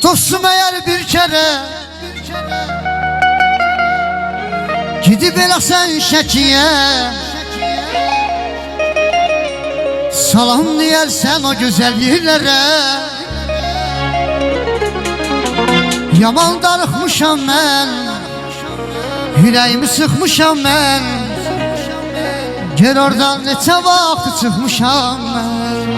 Dostum eğer bir kere gidip eləsən şəkiyə, salam deyərsən o gözəl yerlərə. Yaman darıxmışam mən, ürəyimi sıxmışam mən, gel oradan neçə vaxt çıxmışam mən.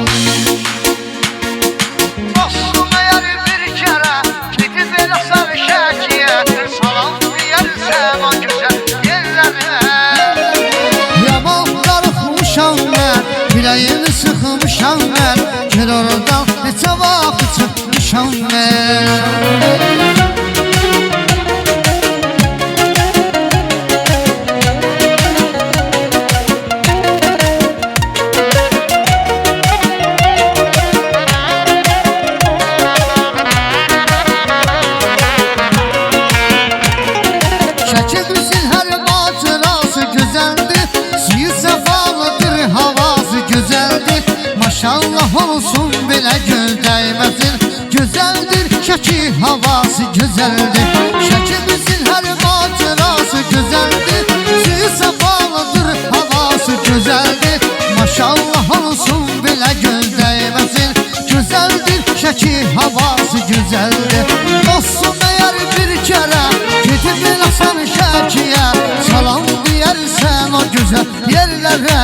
Dostum eğer bir kere gidip eləsən şəkiyə, salam deyərsən o gözəl yerlərə. Yaman darıxmışam mən, ürəyimi sıxmışam mən, gel oradan neçə vaxt çıxmışam mən. Şəkilbüzün hər macərası gözəldir, suyu səfalıdır, havası gözəldir. Maşallah olsun belə göl dəyməsin, gözəldir Şəki havası gözəldir. Şəkilbüzün hər macərası gözəldir, suyu səfalıdır, havası gözəldir. Maşallah olsun belə göl dəyməsin, gözəldir Şəki havası gözəldir. Dostum eğer bir kere gidip eləsən şəkiyə, salam deyərsən o gözəl yerlərə.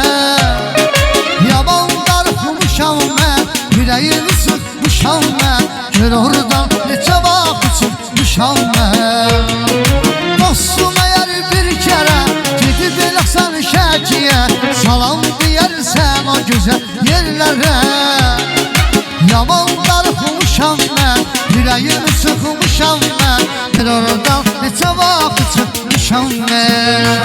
Yaman darıxmışam mən, ürəyimi sıxmışam mən, gör oradan neçə vaxt çıxmışam mən. Dostum eğer bir kere gidip eləsən şəkiyə, salam deyərsən o gözəl yerlərə. Yaman darıxmışam mən, ürəyimi sıxmışam mən, gel oradan neçə vaxt çıxmışam mən.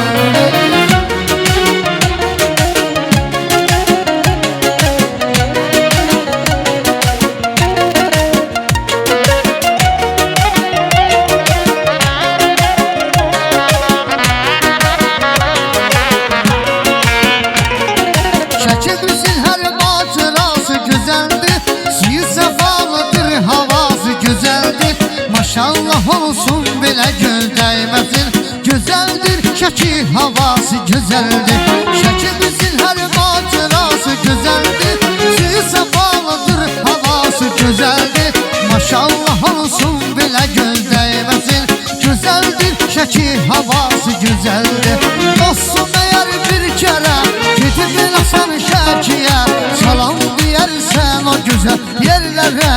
Şəkilbüzün hər macərası gözəldir, suyu səfalıdır, havası gözəldir. Maşallah olsun belə göl dəyməsin, gözəldir Şəki havası gözəldir. Şəkilbüzün hər macərası gözəldir, suyu səfalıdır, havası gözəldir. Maşallah olsun belə göl dəyməsin, gözəldir Şəki havası gözəldir. Dostum eğer bir kere gidip eləsən şəkiyə, salam deyərsən o gözəl yerlərə.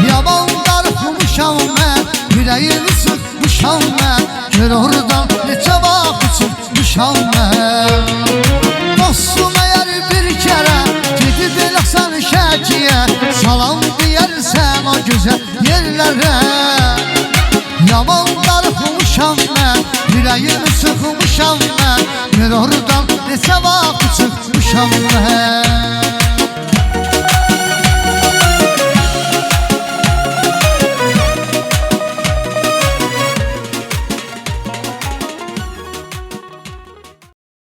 Yaman darıxmışam mən, ürəyimi sıxmışam mən, gör oradan neçə vaxt çıxmışam mən. Dostum eğer bir kere gidip eləsən şəkiyə, salam deyərsən o gözəl yerlərə. Yaman darıxmışam mən, ürəyimi sıxmışam mən, gör oradan neçə vaxt çıxmışam mən.